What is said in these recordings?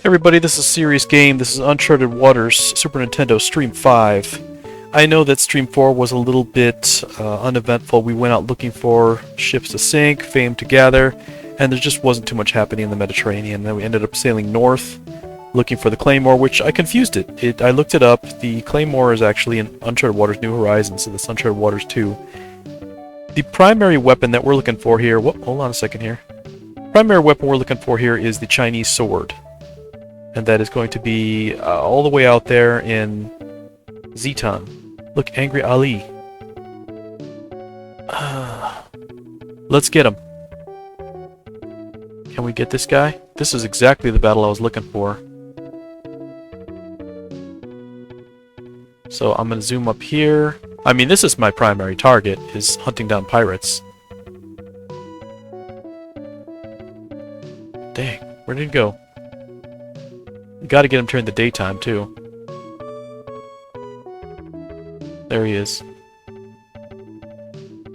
Everybody, this is Serious Game. This is Uncharted Waters, Super Nintendo Stream 5. I know that Stream 4 was a little bit uneventful. We went out looking for ships to sink, fame to gather, and there just wasn't too much happening in the Mediterranean. Then we ended up sailing north, looking for the Claymore, which I confused it. I looked it up. The Claymore is actually in Uncharted Waters New Horizons, so this Uncharted Waters 2. The primary weapon that we're looking for here... Whoop, hold on a second here. Primary weapon we're looking for here is the Chinese sword. And that is going to be all the way out there in Zeton. Look, Angry Ali. Let's get him. Can we get this guy? This is exactly the battle I was looking for. So I'm going to zoom up here. I mean, this is my primary target, is hunting down pirates. Dang, where did he go? You gotta get him during the daytime, too. There he is.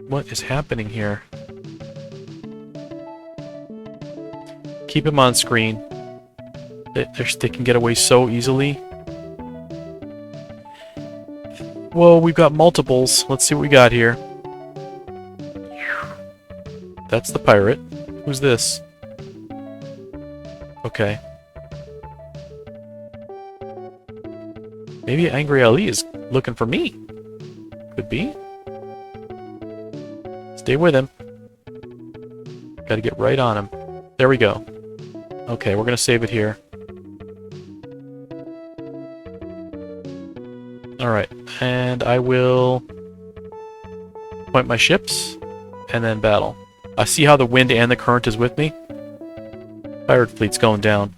What is happening here? Keep him on screen. They can get away so easily. Whoa, we've got multiples. Let's see what we got here. That's the pirate. Who's this? Okay. Maybe Angry Ali is looking for me. Could be. Stay with him. Gotta get right on him. There we go. Okay, we're gonna save it here. Alright, and I will point my ships, and then battle. I see how the wind and the current is with me. Pirate fleet's going down.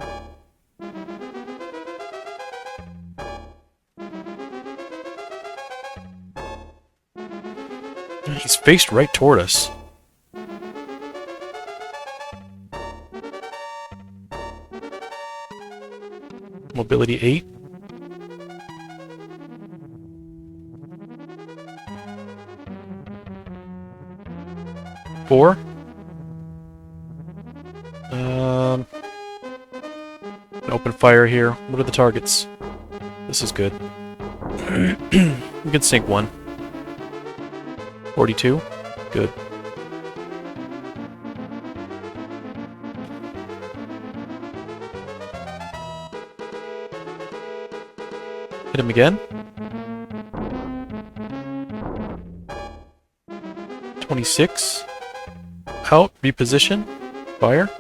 He's faced right toward us. Mobility 8. Four. Open fire here. What are the targets? This is good. We can sink one. 42. Good. Hit him again. 26. Out. Reposition. Fire.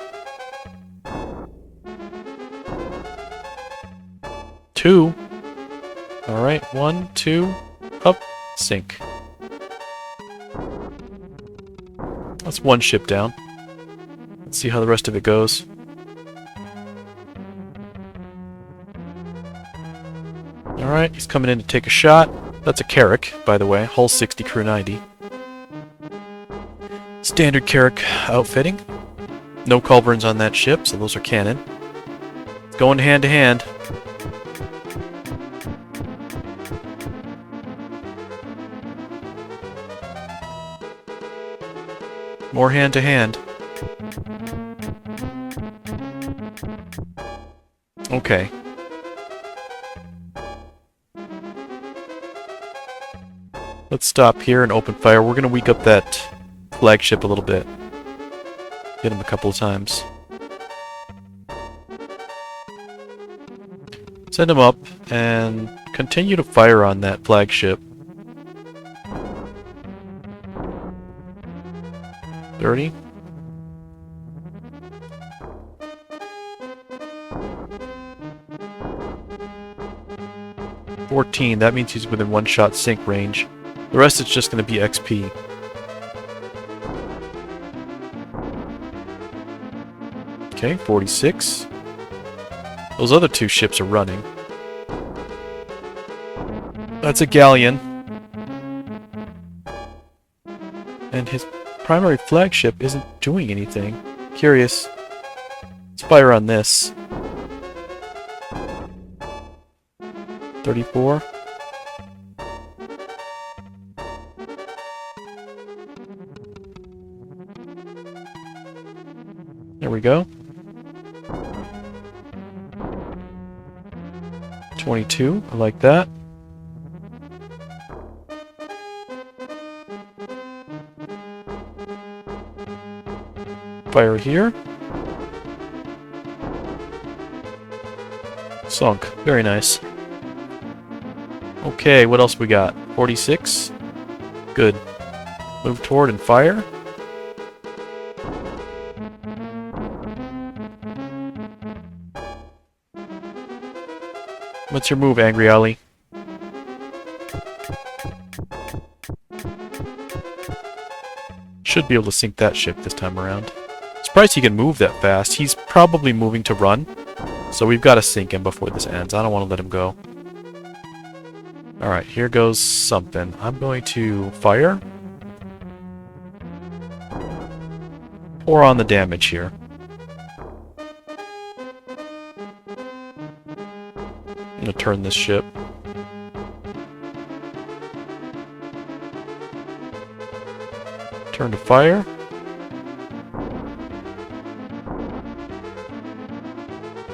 2. Alright. 1, 2. Up. Sink. That's one ship down. Let's see how the rest of it goes. Alright, he's coming in to take a shot. That's a Carrack, by the way. Hull 60, crew 90. Standard Carrack outfitting. No culverins on that ship, so those are cannon. It's going hand to hand. More hand to hand. Okay. Let's stop here and open fire. We're gonna weak up that flagship a little bit. Hit him a couple of times. Send him up and continue to fire on that flagship. 30. That means he's within one shot sink range. The rest is just going to be XP. Okay, 46. Those other two ships are running. That's a galleon. And his primary flagship isn't doing anything. Curious. Let's fire on this. 34. There we go. 22, I like that. Fire here. Sunk. Very nice. Okay, what else we got? 46. Good. Move toward and fire. What's your move, Angry Ali? Should be able to sink that ship this time around. Surprised he can move that fast. He's probably moving to run. So we've got to sink him before this ends. I don't want to let him go. Alright, here goes something. I'm going to fire. Pour on the damage here. I'm going to turn this ship. Turn to fire.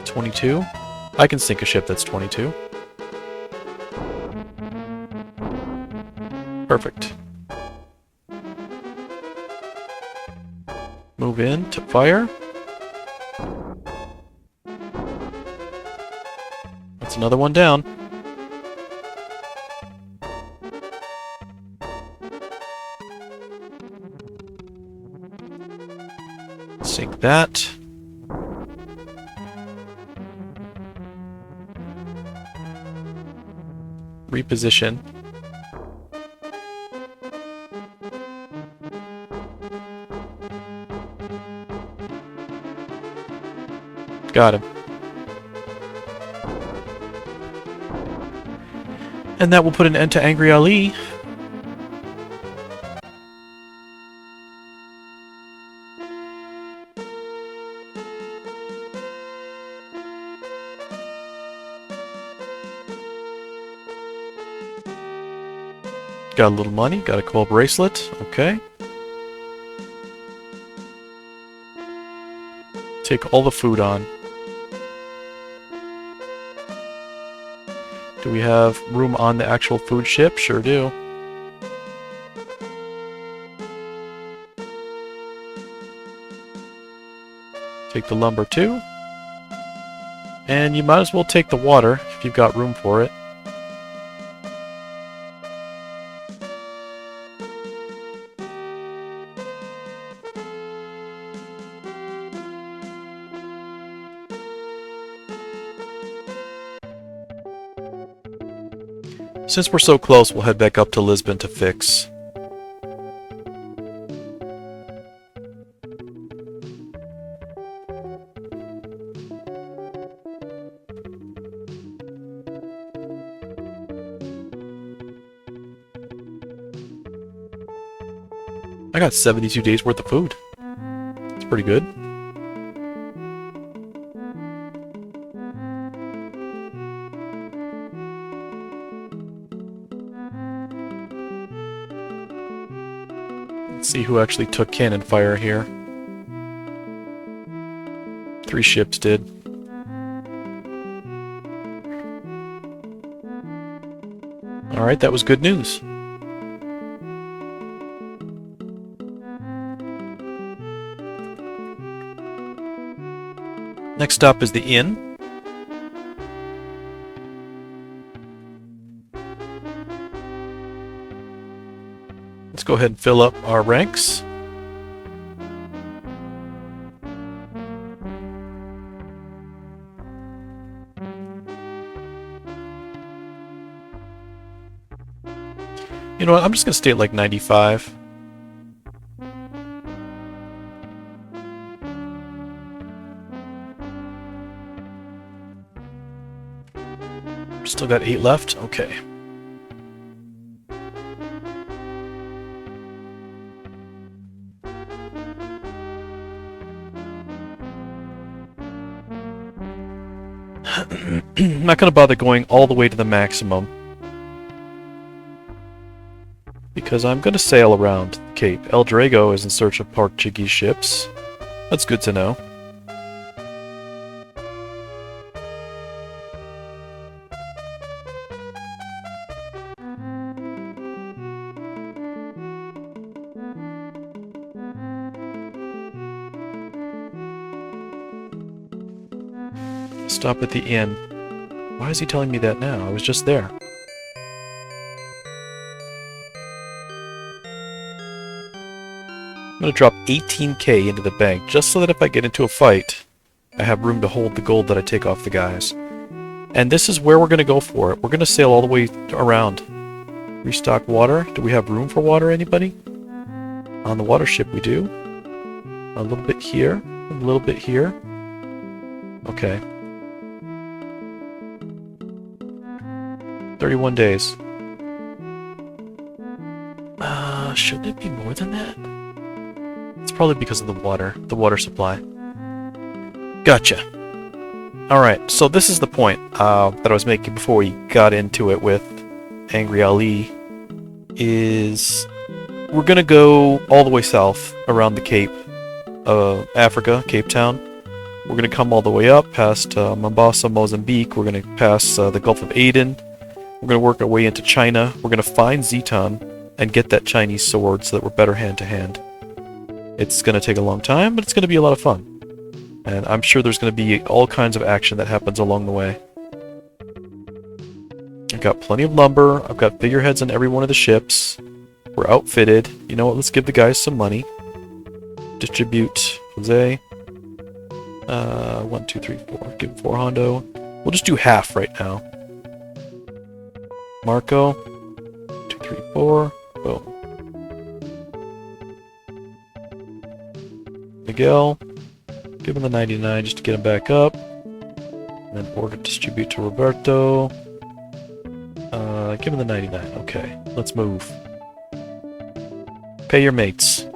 .22. I can sink a ship that's 22. Perfect. Move in to fire. That's another one down. Sink that. Reposition. Got him. And that will put an end to Angry Ali. Got a little money, got a cool bracelet, okay. Take all the food on. Do we have room on the actual food ship? Sure do. Take the lumber too. And you might as well take the water if you've got room for it. Since we're so close, we'll head back up to Lisbon to fix. I got 72 days worth of food. It's pretty good. Let's see who actually took cannon fire here. 3 ships did. Alright, that was good news. Next stop is the inn. Let's go ahead and fill up our ranks. You know what, I'm just going to stay at like 95. Still got 8 left? Okay. I'm not going to bother going all the way to the maximum, because I'm going to sail around Cape. El Drago is in search of Portuguese ships. That's good to know. Stop at the inn. Why is he telling me that now? I was just there. I'm gonna drop 18k into the bank, just so that if I get into a fight, I have room to hold the gold that I take off the guys. And this is where we're gonna go for it. We're gonna sail all the way around. Restock water. Do we have room for water, anybody? On the water ship we do. A little bit here. A little bit here. Okay. 31 days. Shouldn't it be more than that? It's probably because of the water supply. Gotcha. Alright, so this is the point that I was making before we got into it with Angry Ali, is we're gonna go all the way south around the Cape of Africa, Cape Town. We're gonna come all the way up past Mombasa, Mozambique. We're gonna pass the Gulf of Aden. We're gonna work our way into China. We're gonna find Zeton and get that Chinese sword so that we're better hand to hand. It's gonna take a long time, but it's gonna be a lot of fun. And I'm sure there's gonna be all kinds of action that happens along the way. I've got plenty of lumber. I've got figureheads on every one of the ships. We're outfitted. You know what? Let's give the guys some money. Distribute. Jose. 1, 2, 3, 4. Give him 4 hondo. We'll just do half right now. Marco. 2, 3, 4. Boom. Miguel. Give him the 99 just to get him back up. And then order distribute to Roberto. Give him the 99. Okay, let's move. Pay your mates.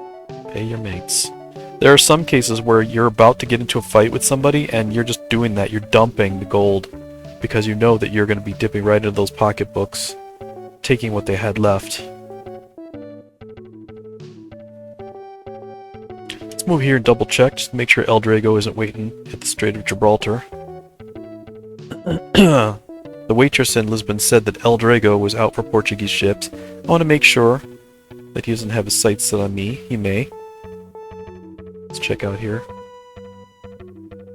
Pay your mates. There are some cases where you're about to get into a fight with somebody and you're just doing that. You're dumping the gold because you know that you're going to be dipping right into those pocketbooks, taking what they had left. Let's move here and double check, just to make sure El Drago isn't waiting at the Strait of Gibraltar. The waitress in Lisbon said that El Drago was out for Portuguese ships. I want to make sure that he doesn't have his sights set on me. He may. Let's check out here.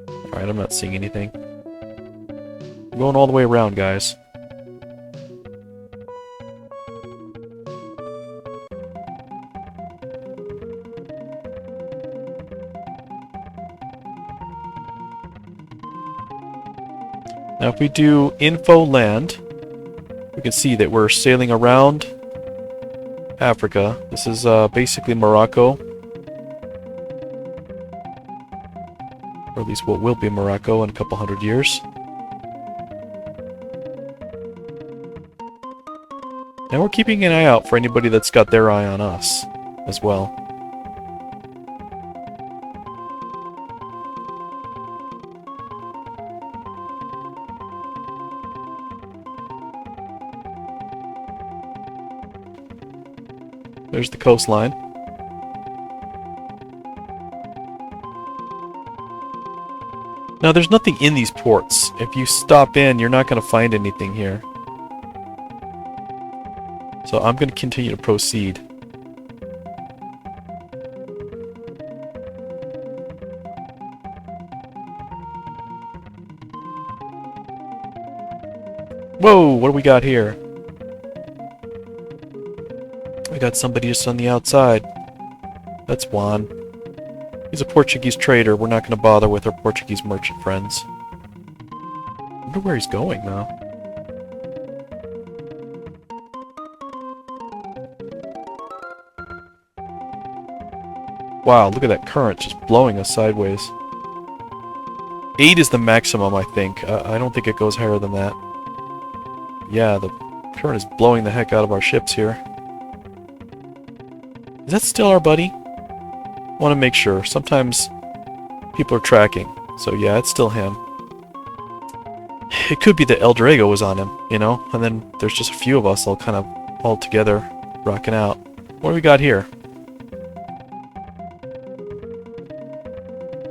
Alright, I'm not seeing anything. I'm going all the way around, guys. Now if we do info land, we can see that we're sailing around Africa. This is basically Morocco. Or at least what will be Morocco in a couple hundred years. And we're keeping an eye out for anybody that's got their eye on us as well. There's the coastline. Now, there's nothing in these ports. If you stop in, you're not going to find anything here. So I'm going to continue to proceed. Whoa, what do we got here? We got somebody just on the outside. That's Juan. He's a Portuguese trader. We're not going to bother with our Portuguese merchant friends. I wonder where he's going now. Wow, look at that current just blowing us sideways. 8 is the maximum, I think. I don't think it goes higher than that. Yeah, the current is blowing the heck out of our ships here. Is that still our buddy? I want to make sure. Sometimes people are tracking. So yeah, it's still him. It could be that El Drago was on him, you know? And then there's just a few of us all kind of all together, rocking out. What do we got here?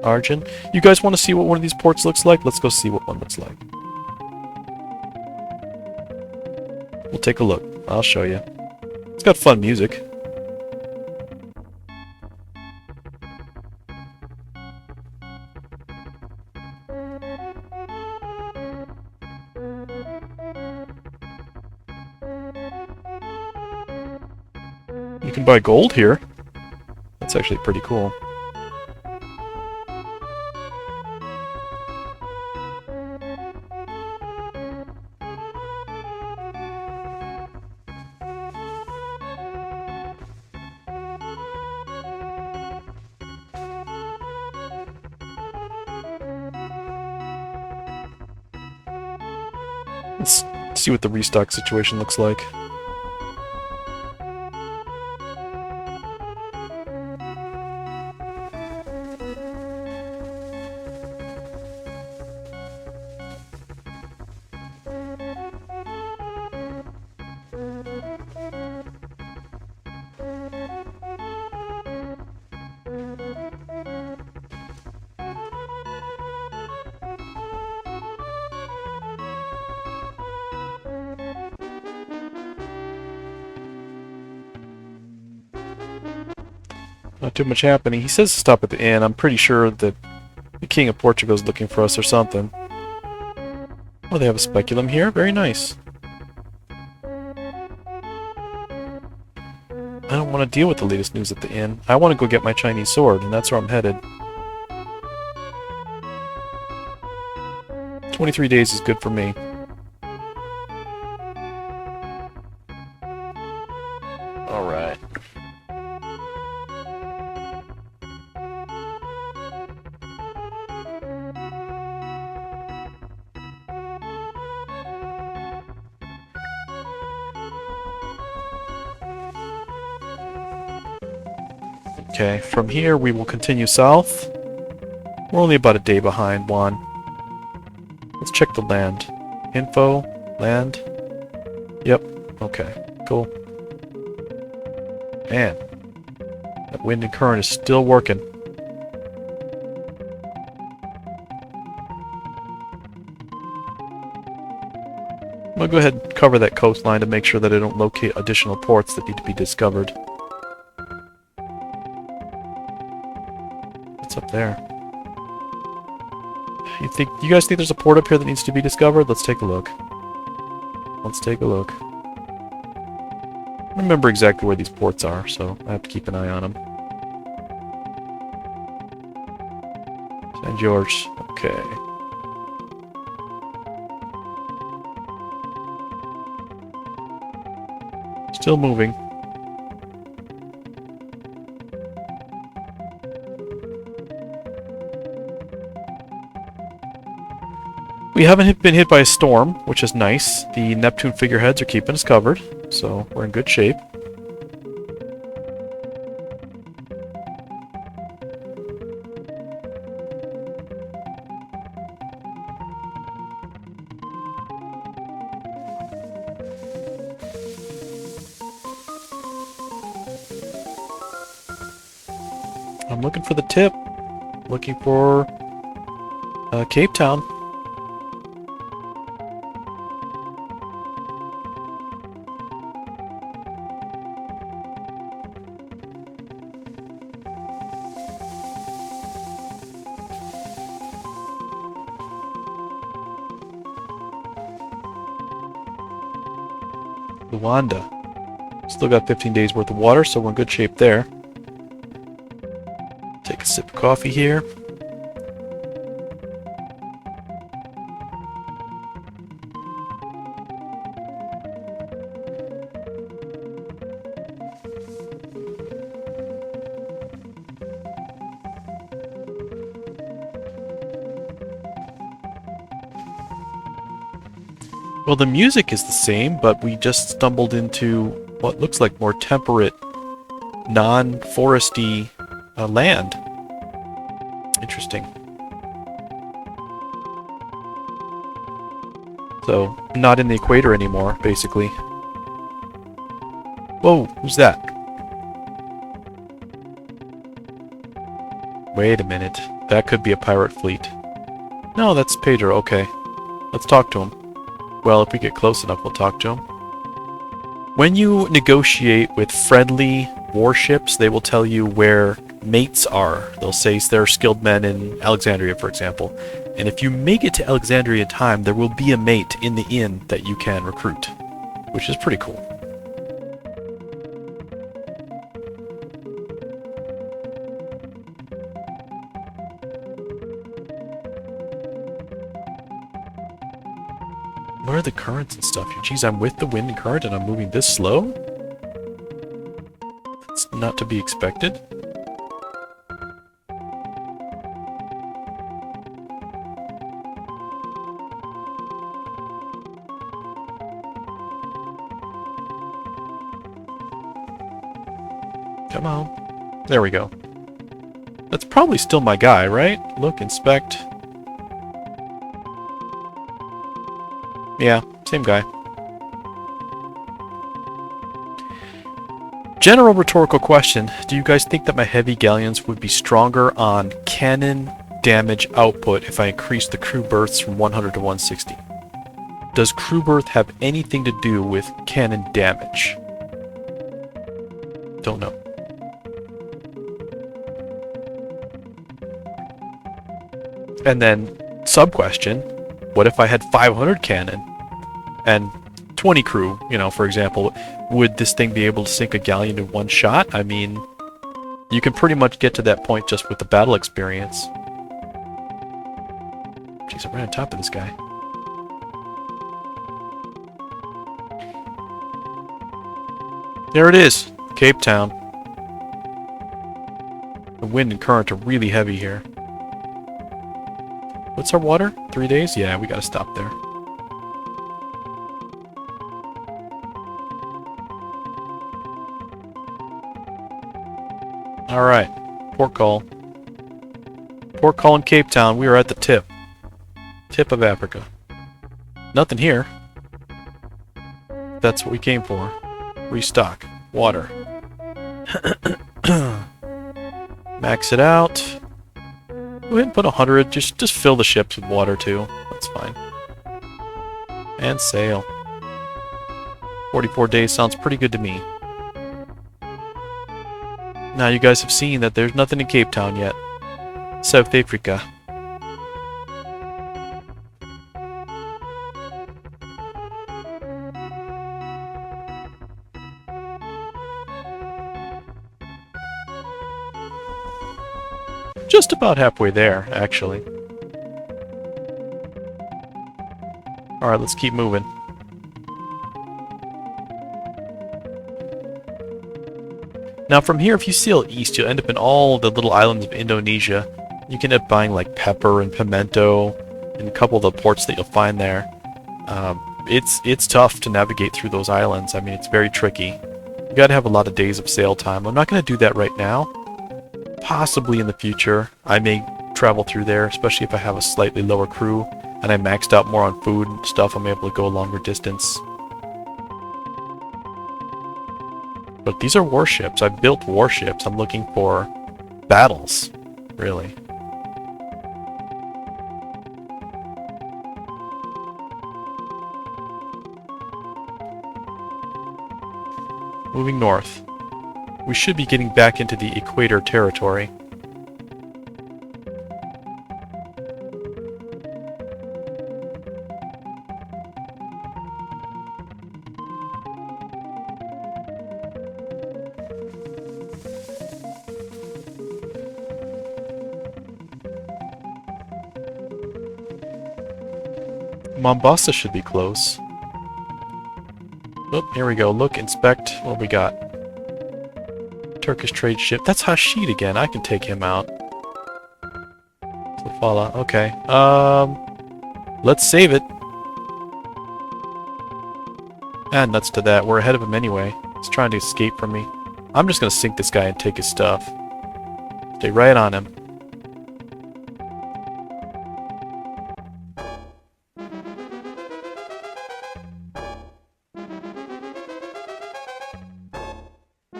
Arjun. You guys want to see what one of these ports looks like? Let's go see what one looks like. We'll take a look. I'll show you. It's got fun music. You can buy gold here. That's actually pretty cool. Let's see what the restock situation looks like. Not too much happening. He says to stop at the inn. I'm pretty sure that the King of Portugal is looking for us or something. Oh, they have a speculum here. Very nice. I don't want to deal with the latest news at the inn. I want to go get my Chinese sword, and that's where I'm headed. 23 days is good for me. Alright. Okay, from here we will continue south. We're only about a day behind Juan. Let's check the land. Info, land. Yep, okay, cool. Man, that wind and current is still working. I'm gonna go ahead and cover that coastline to make sure that I don't locate additional ports that need to be discovered. What's up there? You guys think there's a port up here that needs to be discovered? Let's take a look. Let's take a look. I remember exactly where these ports are, so I have to keep an eye on them. St. George. Okay. Still moving. We haven't been hit by a storm, which is nice. The Neptune figureheads are keeping us covered, so we're in good shape. I'm looking for the tip. Looking for Cape Town. Luanda. Still got 15 days worth of water, so we're in good shape there. Take a sip of coffee here. Well, the music is the same, but we just stumbled into what looks like more temperate, non-foresty land. Interesting. So, not in the equator anymore, basically. Whoa, who's that? Wait a minute. That could be a pirate fleet. No, that's Pedro, okay. Let's talk to him. Well, if we get close enough, we'll talk to him. When you negotiate with friendly warships, they will tell you where mates are. They'll say there are skilled men in Alexandria, for example. And if you make it to Alexandria in time, there will be a mate in the inn that you can recruit, which is pretty cool. What are the currents and stuff here? Geez, I'm with the wind and current and I'm moving this slow? That's not to be expected. Come on. There we go. That's probably still my guy, right? Look, inspect. Yeah, same guy. General rhetorical question. Do you guys think that my heavy galleons would be stronger on cannon damage output if I increase the crew berths from 100 to 160? Does crew berth have anything to do with cannon damage? Don't know. And then, sub-question, what if I had 500 cannon and 20 crew, you know, for example? Would this thing be able to sink a galleon in one shot? I mean, you can pretty much get to that point just with the battle experience. Jeez, I'm right on top of this guy. There it is, Cape Town. The wind and current are really heavy here. What's our water? 3 days? Yeah, we gotta stop there. Alright, port call. Port call in Cape Town. We are at the tip. Tip of Africa. Nothing here. That's what we came for. Restock. Water. Max it out. Go ahead and put 100. Just fill the ships with water too. That's fine. And sail. 44 days sounds pretty good to me. Now you guys have seen that there's nothing in Cape Town yet. South Africa. Just about halfway there, actually. Alright, let's keep moving. Now from here, if you sail east, you'll end up in all the little islands of Indonesia. You can end up buying like pepper and pimento and a couple of the ports that you'll find there. It's tough to navigate through those islands. I mean, it's very tricky. You gotta have a lot of days of sail time. I'm not gonna do that right now. Possibly in the future, I may travel through there, especially if I have a slightly lower crew and I maxed out more on food and stuff. I'm able to go a longer distance. But these are warships. I've built warships. I'm looking for battles, really. Moving north. We should be getting back into the equator territory. Mombasa should be close. Oh, here we go. Look, inspect. What we got? Turkish trade ship. That's Hashid again. I can take him out. Sofala. Okay. Let's save it. And nuts to that. We're ahead of him anyway. He's trying to escape from me. I'm just gonna sink this guy and take his stuff. Stay right on him.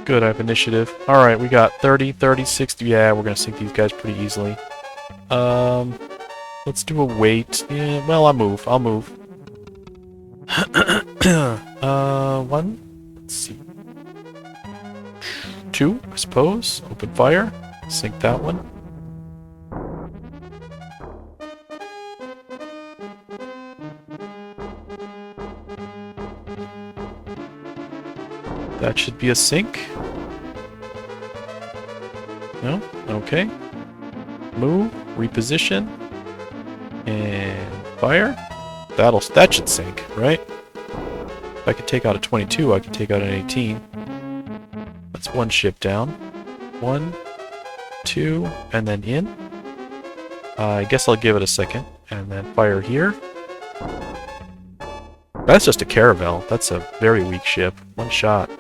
Good, I have initiative. Alright, we got 30, 30, 60. Yeah, we're gonna sink these guys pretty easily. Let's do a wait. Yeah, well, I'll move. I'll move. One. Let's see. 2, I suppose. Open fire. Sink that one. That should be a sink. No? Okay. Move, reposition, and fire. That should sink, right? If I could take out a 22, I could take out an 18. That's one ship down. 1, 2, and then in. I guess I'll give it a second. And then fire here. That's just a caravel. That's a very weak ship. One shot.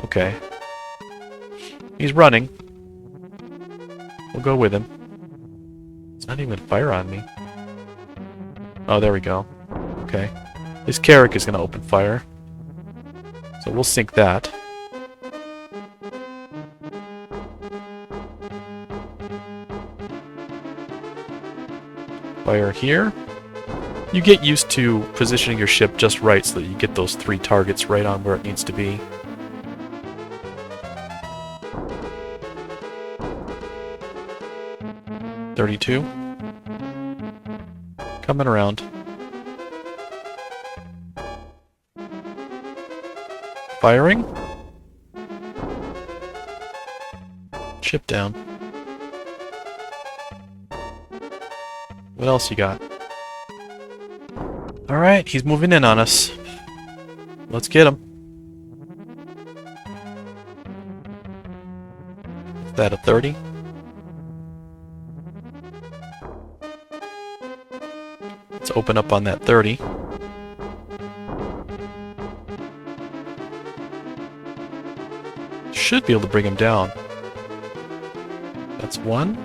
Okay. He's running. We'll go with him. It's not even gonna fire on me. Oh, there we go. Okay. His Carrack is gonna open fire. So we'll sink that. Fire here. You get used to positioning your ship just right so that you get those 3 targets right on where it needs to be. .32. Coming around. Firing. Ship down. What else you got? Alright, he's moving in on us. Let's get him. Is that a 30? Let's open up on that 30. Should be able to bring him down. That's 1.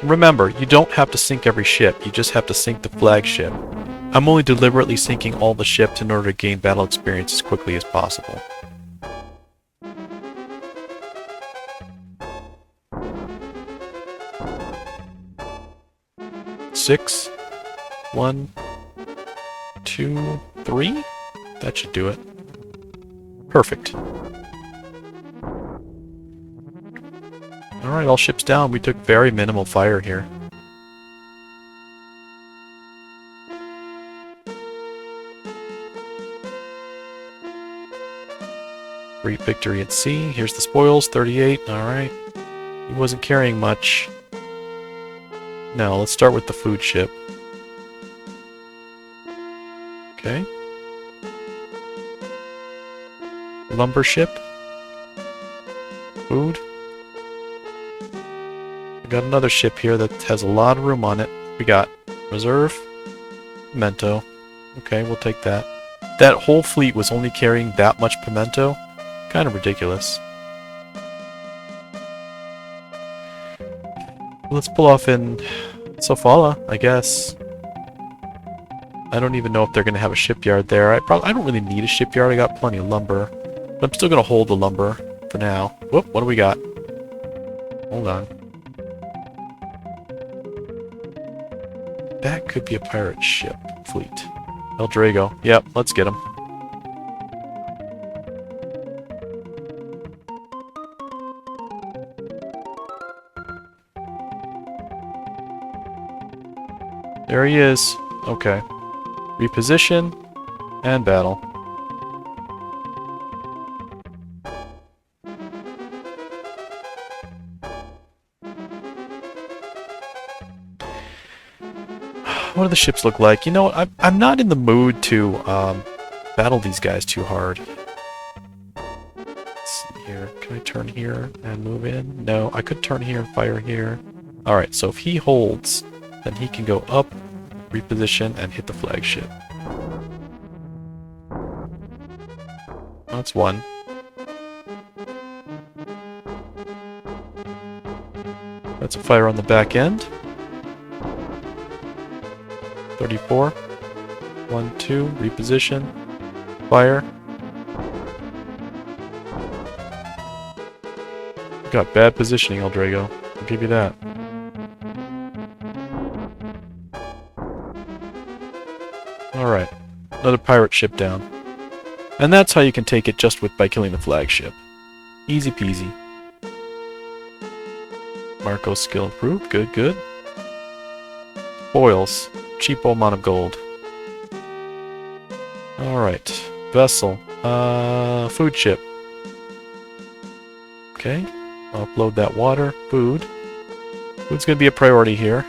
Remember, you don't have to sink every ship, you just have to sink the flagship. I'm only deliberately sinking all the ships in order to gain battle experience as quickly as possible. Six. 1, 2, 3. That should do it. Perfect. Alright, all ships down. We took very minimal fire here. Great victory at sea. Here's the spoils, 38. Alright. He wasn't carrying much. Now, let's start with the food ship. Okay. Lumber ship. Food. We got another ship here that has a lot of room on it. We got reserve, pimento. Okay, we'll take that. That whole fleet was only carrying that much pimento? Kind of ridiculous. Let's pull off in Sofala, I guess. I don't even know if they're going to have a shipyard there. I don't really need a shipyard. I got plenty of lumber. But I'm still going to hold the lumber for now. Whoop, what do we got? Hold on. That could be a pirate ship fleet. El Drago. Yep, let's get him. There he is. Okay. Reposition and battle. What do the ships look like? You know what? I'm not in the mood to battle these guys too hard. Let's see here. Can I turn here and move in? No, I could turn here and fire here. Alright, so if he holds, then he can go up, reposition, and hit the flagship. That's 1. That's a fire on the back end. 34. 1, 2, reposition. Fire. Got bad positioning, El Drago. I'll give you that. Alright. Another pirate ship down. And that's how you can take it just by killing the flagship. Easy peasy. Marco's skill improved. Good, good. Spoils. Cheap old amount of gold. Alright. Vessel. Food ship. Okay. I'll upload that water. Food. Food's gonna be a priority here.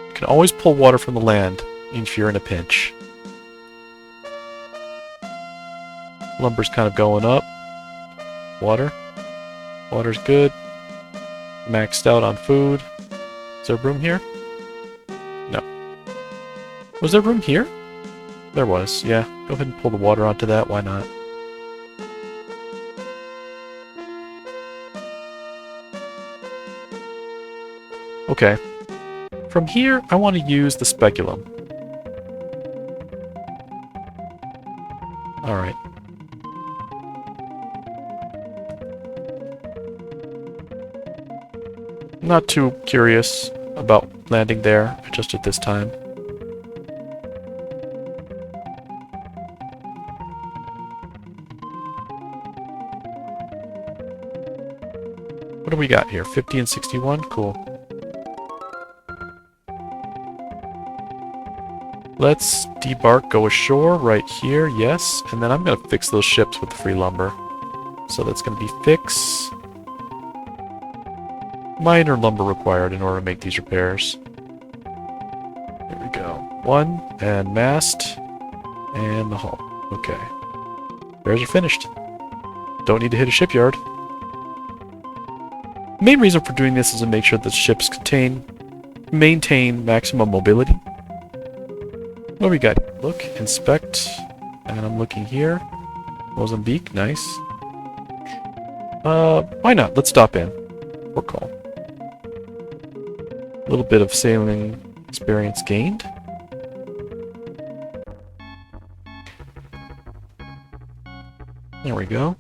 You can always pull water from the land if you're in a pinch. Lumber's kind of going up. Water. Water's good. Maxed out on food. Is there room here? No. Was there room here? There was, yeah. Go ahead and pull the water onto that, why not? Okay. From here, I want to use the speculum. Alright. Not too curious about landing there, just at this time. What do we got here? 50 and 61? Cool. Let's debark, go ashore right here, yes. And then I'm going to fix those ships with the free lumber. So that's going to be fix. Minor lumber required in order to make these repairs. There we go. One, and mast, and the hull. Okay. Repairs are finished. Don't need to hit a shipyard. The main reason for doing this is to make sure that ships maintain maximum mobility. What do we got here? Look, inspect, and I'm looking here. Mozambique, nice. Why not? Let's stop in. Port call. A little bit of sailing experience gained. There we go.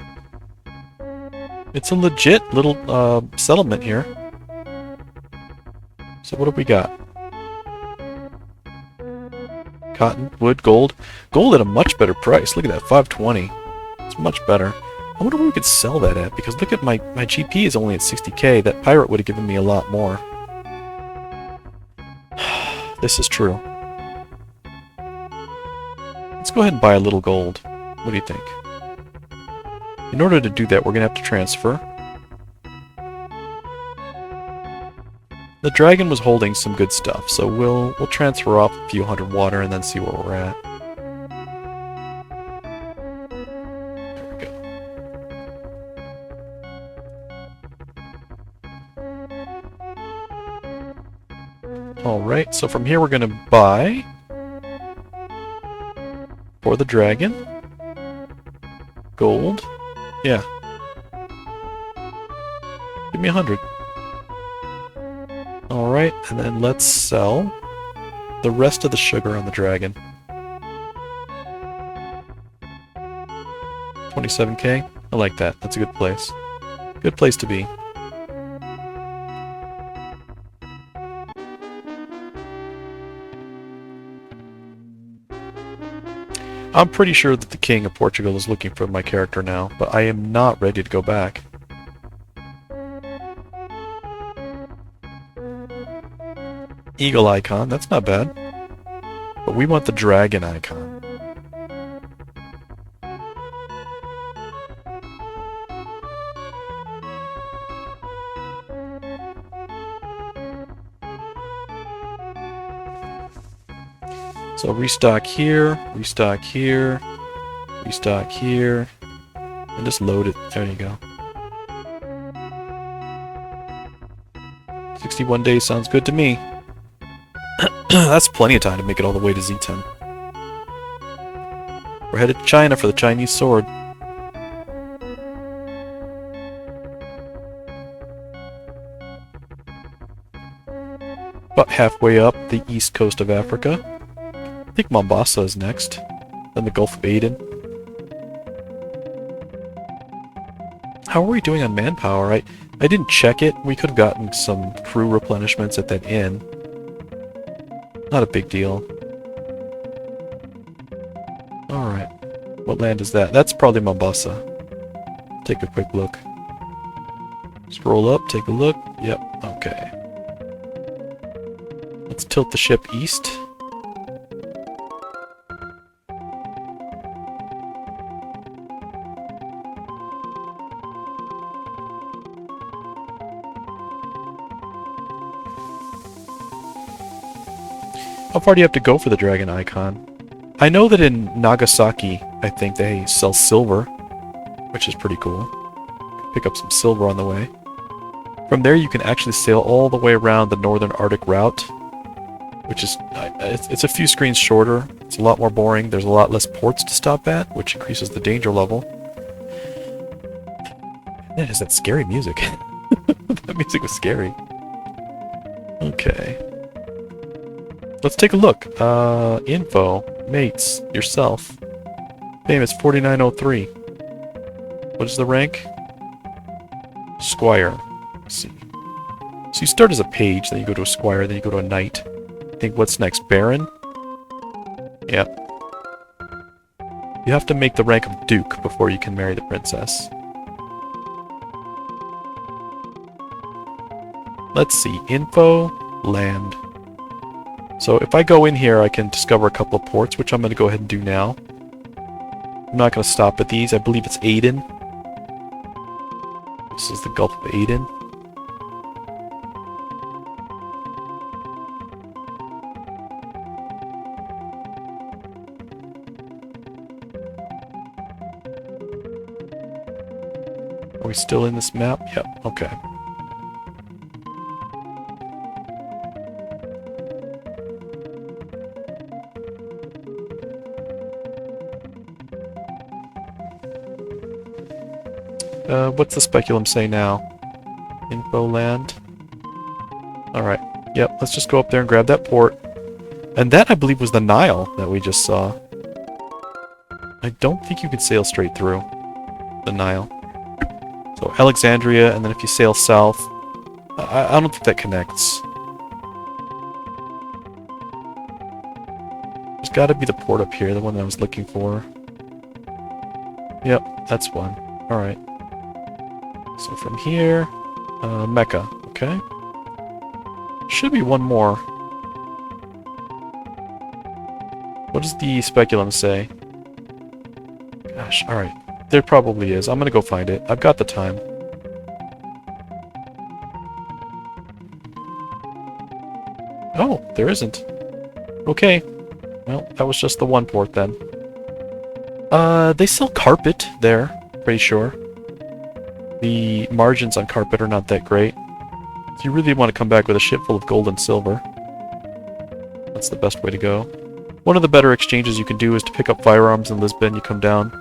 It's a legit little settlement here. So what have we got? Cotton, wood, gold. Gold at a much better price. Look at that, 520. It's much better. I wonder where we could sell that at, because look at my GP is only at 60k. That pirate would have given me a lot more. This is true. Let's go ahead and buy a little gold. What do you think? In order to do that, we're going to have to transfer. The dragon was holding some good stuff, so we'll transfer off a few hundred water and then see where we're at. There we go. Alright, so from here we're going to buy for the dragon. Gold. Yeah. Give me 100. Alright, and then let's sell the rest of the sugar on the dragon. 27k? I like that. That's a good place. Good place to be. I'm pretty sure that the King of Portugal is looking for my character now, but I am not ready to go back. Eagle icon, that's not bad. But we want the dragon icon. So restock here, restock here, restock here, and just load it. There you go. 61 days sounds good to me. That's plenty of time to make it all the way to Z10. We're headed to China for the Chinese sword. About halfway up the east coast of Africa. I think Mombasa is next. Then the Gulf of Aden. How are we doing on manpower? I didn't check it. We could have gotten some crew replenishments at that inn. Not a big deal. Alright. What land is that? That's probably Mombasa. Take a quick look. Scroll up, take a look. Yep, okay. Let's tilt the ship east. How far do you have to go for the dragon icon? I know that in Nagasaki, I think they sell silver, which is pretty cool. Pick up some silver on the way. From there, you can actually sail all the way around the northern Arctic route, which is, it's a few screens shorter. It's a lot more boring. There's a lot less ports to stop at, which increases the danger level. And it has that scary music. That music was scary. Okay. Let's take a look. Info, mates, yourself. Famous 4903. What is the rank? Squire. Let's see. So you start as a page, then you go to a squire, then you go to a knight. I think what's next? Baron? Yep. You have to make the rank of duke before you can marry the princess. Let's see. Info, land. So if I go in here, I can discover a couple of ports, which I'm going to go ahead and do now. I'm not going to stop at these. I believe it's Aden. This is the Gulf of Aden. Are we still in this map? Yep, okay. What's the speculum say now? Info land. Alright. Yep, let's just go up there and grab that port. And that, I believe, was the Nile that we just saw. I don't think you could sail straight through the Nile. So Alexandria, and then if you sail south, I don't think that connects. There's got to be the port up here, the one that I was looking for. Yep, that's one. Alright. So from here, Mecca, okay? Should be one more. What does the speculum say? Gosh, alright. There probably is. I'm gonna go find it. I've got the time. Oh, there isn't. Okay. Well, that was just the one port then. They sell carpet there, pretty sure. The margins on carpet are not that great. If you really want to come back with a ship full of gold and silver, that's the best way to go. One of the better exchanges you can do is to pick up firearms in Lisbon. You come down,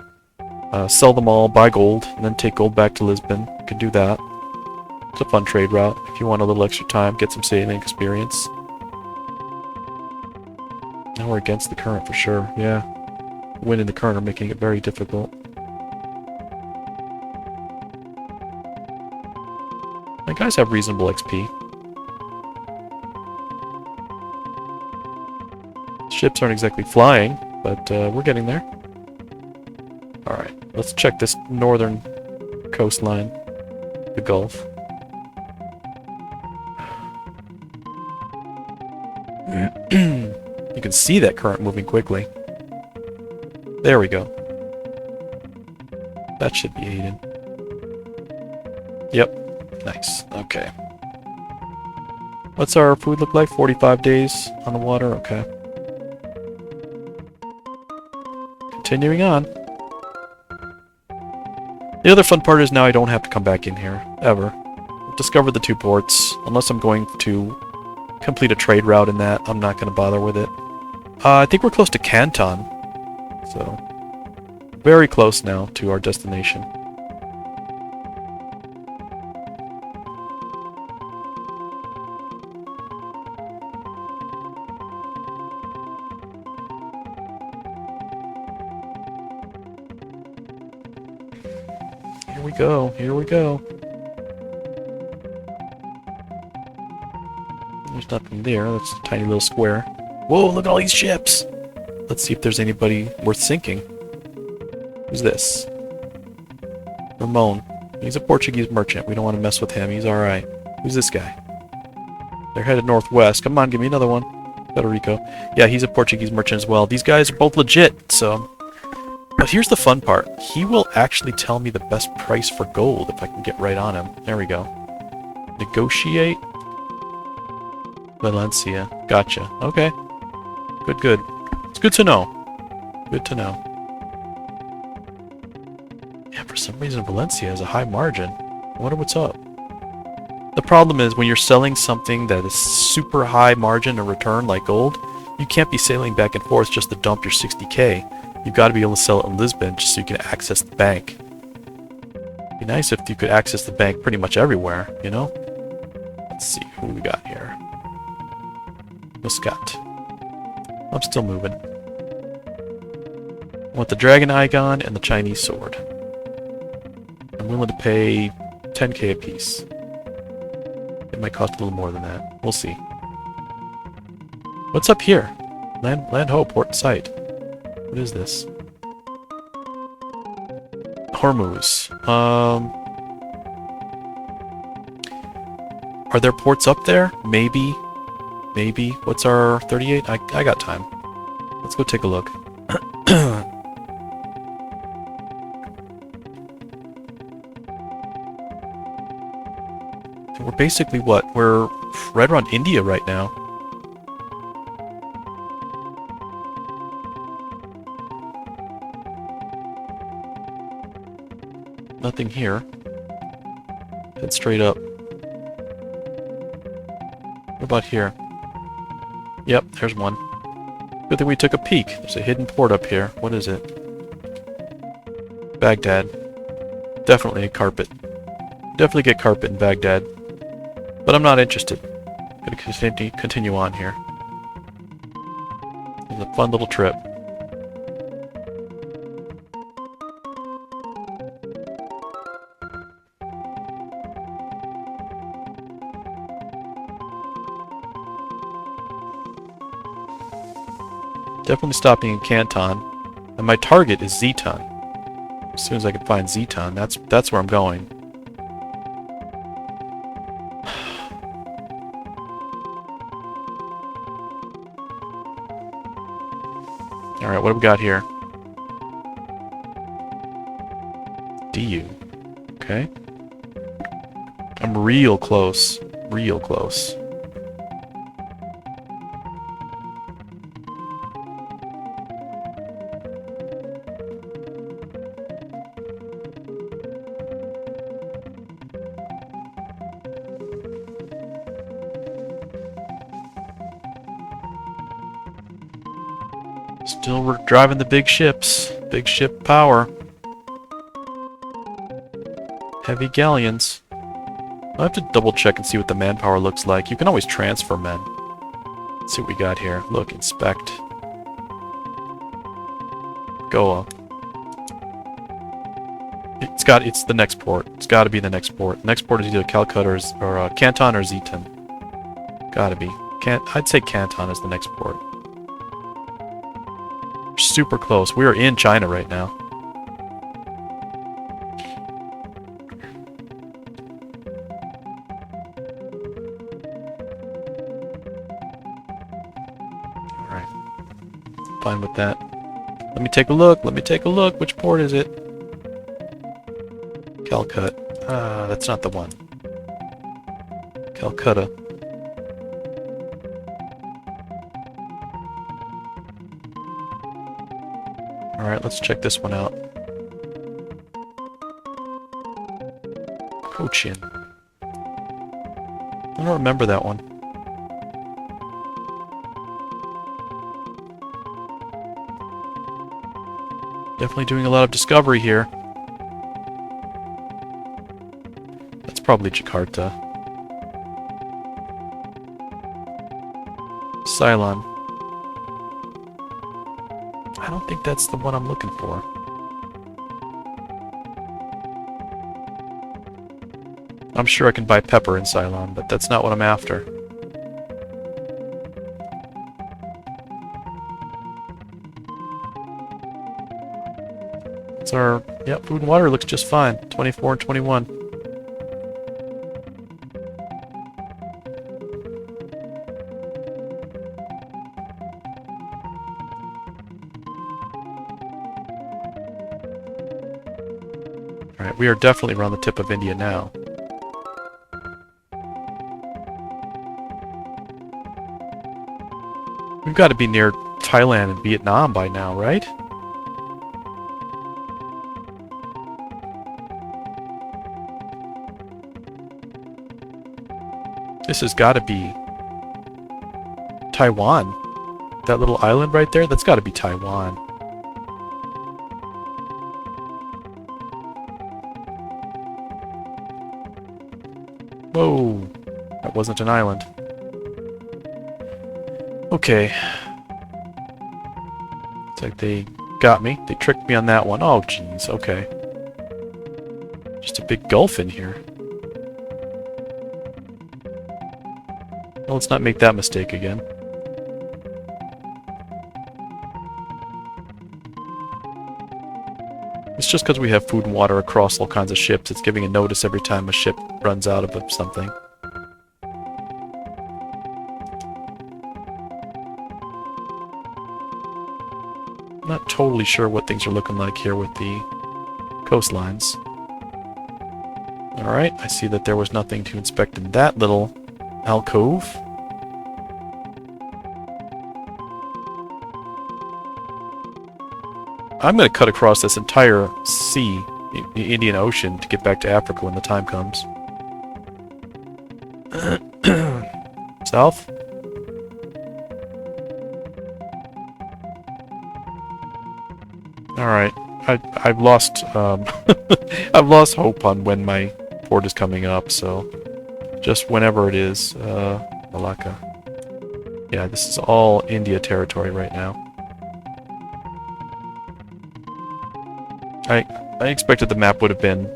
sell them all, buy gold, and then take gold back to Lisbon. You can do that. It's a fun trade route if you want a little extra time, get some sailing experience. Now we're against the current for sure, yeah. Wind and the current are making it very difficult. My guys have reasonable XP. Ships aren't exactly flying, but we're getting there. Alright, let's check this northern coastline, the Gulf. You can see that current moving quickly. There we go. That should be Aden. Yep. Nice. Okay. What's our food look like? 45 days on the water? Okay. Continuing on. The other fun part is now I don't have to come back in here. Ever. I've discovered the two ports. Unless I'm going to complete a trade route in that, I'm not going to bother with it. I think we're close to Canton. So, very close now to our destination. Here we go, here we go. There's nothing there, that's a tiny little square. Whoa, look at all these ships! Let's see if there's anybody worth sinking. Who's this? Ramon. He's a Portuguese merchant. We don't want to mess with him. He's alright. Who's this guy? They're headed northwest. Come on, give me another one. Puerto Rico. Yeah, he's a Portuguese merchant as well. These guys are both legit, so... But here's the fun part. He will actually tell me the best price for gold if I can get right on him. There we go. Negotiate. Valencia. Gotcha. Okay. Good, good. It's good to know. Good to know. Yeah, for some reason Valencia has a high margin. I wonder what's up. The problem is when you're selling something that is super high margin and return like gold, you can't be sailing back and forth just to dump your 60K. You've got to be able to sell it in Lisbon just so you can access the bank. It'd be nice if you could access the bank pretty much everywhere, you know? Let's see who we got here. Muscat. I'm still moving. I want the dragon icon and the Chinese sword. I'm willing to pay 10K a piece. It might cost a little more than that. We'll see. What's up here? Land Ho, port site. What is this? Hormuz. Are there ports up there? Maybe. Maybe. What's our 38? I got time. Let's go take a look. We're basically what? We're right around India right now. Nothing here. Head straight up. What about here? Yep, there's one. Good thing we took a peek. There's a hidden port up here. What is it? Baghdad. Definitely a carpet. Definitely get carpet in Baghdad. But I'm not interested. Gonna continue on here. It's a fun little trip. Definitely stopping in Canton. And my target is Zeton. As soon as I can find Zeton, that's where I'm going. Alright, what do we got here? DU. Okay. I'm real close. Real close. Still, we're driving the big ships. Big ship power. Heavy galleons. I'll have to double check and see what the manpower looks like. You can always transfer men. Let's see what we got here. Look, inspect. Goa. It's the next port. It's gotta be the next port. Next port is either Calcutta or Canton or Zeton. Gotta be. I'd say Canton is the next port. Super close. We are in China right now. Alright. Fine with that. Let me take a look. Let me take a look. Which port is it? Calcutta. That's not the one. Calcutta. Alright, let's check this one out. Cochin. I don't remember that one. Definitely doing a lot of discovery here. That's probably Jakarta. Ceylon. I don't think that's the one I'm looking for. I'm sure I can buy pepper in Ceylon, but that's not what I'm after. It's our... yeah, food and water looks just fine. 24 and 21. Alright, we are definitely around the tip of India now. We've got to be near Thailand and Vietnam by now, right? This has got to be Taiwan. That little island right there, that's got to be Taiwan. Whoa, that wasn't an island. Okay. It's like they got me. They tricked me on that one. Oh, jeez, okay. Just a big gulf in here. Well, let's not make that mistake again. It's just because we have food and water across all kinds of ships. It's giving a notice every time a ship runs out of something. Not totally sure what things are looking like here with the coastlines. Alright, I see that there was nothing to inspect in that little alcove. I'm going to cut across this entire sea, the Indian Ocean, to get back to Africa when the time comes. South? Alright, I've lost I've lost hope on when my port is coming up, so just whenever it is, Malacca. Yeah, this is all India territory right now. I expected the map would have been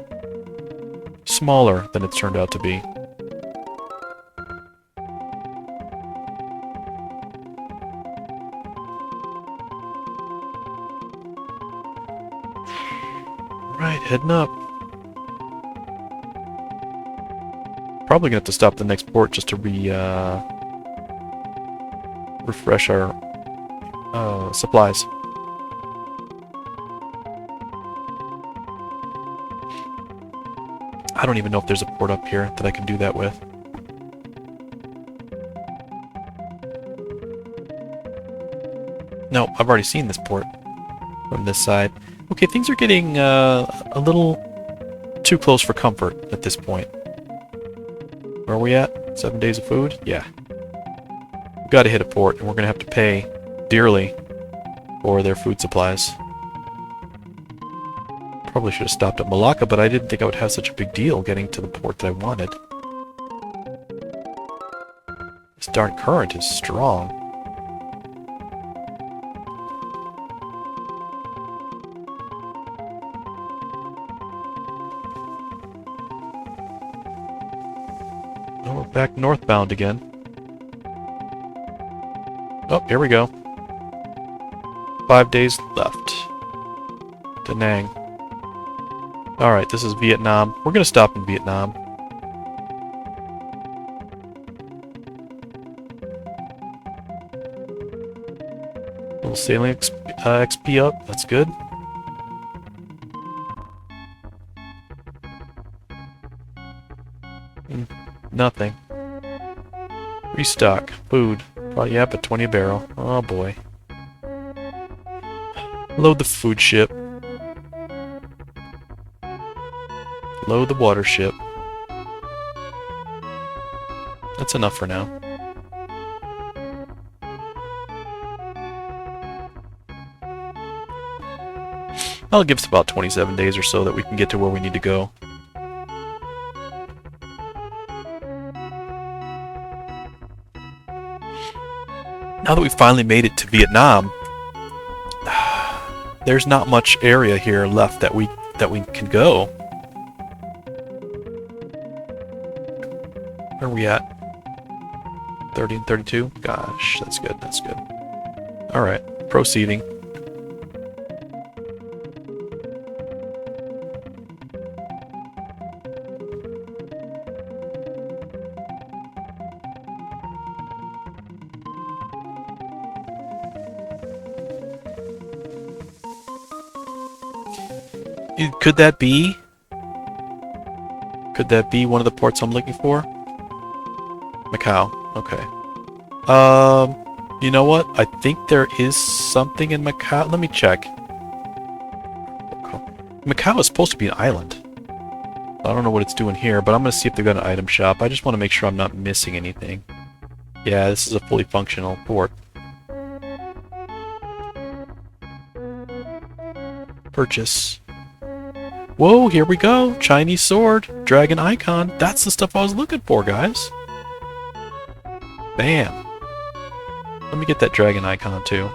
smaller than it's turned out to be. Right, heading up. Probably gonna have to stop at the next port just to refresh our supplies. I don't even know if there's a port up here that I can do that with. No, I've already seen this port from this side. Okay, things are getting a little too close for comfort at this point. Where are we at? 7 days of food? Yeah. We've got to hit a port, and we're going to have to pay dearly for their food supplies. Probably should have stopped at Malacca, but I didn't think I would have such a big deal getting to the port that I wanted. This darn current is strong. Oh, we're back northbound again. Oh, here we go. 5 days left. Da Nang. Alright, this is Vietnam. We're gonna stop in Vietnam. Little sailing XP up, that's good. Nothing. Restock. Food. Probably up at 20 a barrel. Oh boy. Load the food ship. Load the water ship. That's enough for now. That'll give us about 27 days or so that we can get to where we need to go. Now that we've finally made it to Vietnam, there's not much area here left that we can go. Where are we at? 30 and 32? Gosh, that's good, that's good. Alright, proceeding. Could that be? Could that be one of the ports I'm looking for? Macau. Okay. You know what? I think there is something in Macau. Let me check. Macau is supposed to be an island. I don't know what it's doing here, but I'm going to see if they've got an item shop. I just want to make sure I'm not missing anything. Yeah, this is a fully functional port. Purchase. Whoa, here we go. Chinese sword. Dragon icon. That's the stuff I was looking for, guys. Bam. Let me get that dragon icon, too.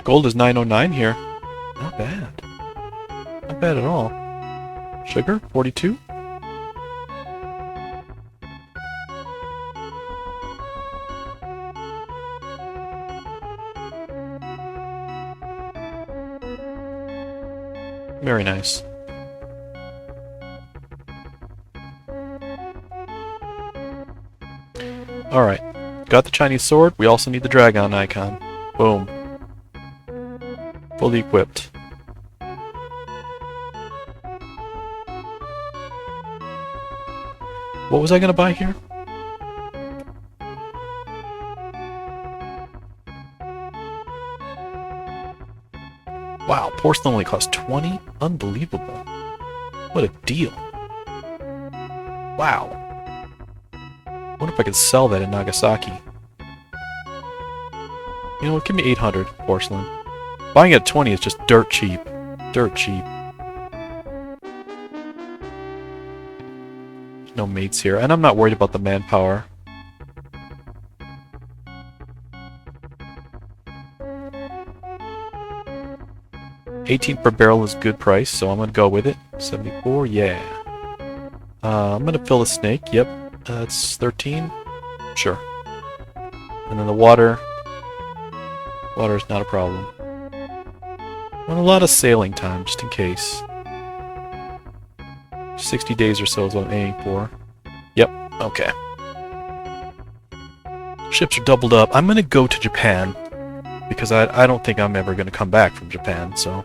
Gold is 909 here. Not bad. Not bad at all. Sugar, 42. Very nice. Alright. Got the Chinese sword. We also need the dragon icon. Boom. Fully equipped. What was I gonna buy here? Wow, porcelain only cost 20? Unbelievable. What a deal. Wow. I wonder if I could sell that in Nagasaki. You know what, give me 800 porcelain. Buying it at 20 is just dirt cheap. Dirt cheap. There's no mates here, and I'm not worried about the manpower. $18 per barrel is a good price, so I'm gonna go with it. 74, yeah. I'm gonna fill the snake, yep. That's 13? Sure. And then the water. Water is not a problem. And a lot of sailing time, just in case. 60 days or so is what I'm aiming for. Yep, okay. Ships are doubled up. I'm gonna go to Japan, because I don't think I'm ever gonna come back from Japan, so...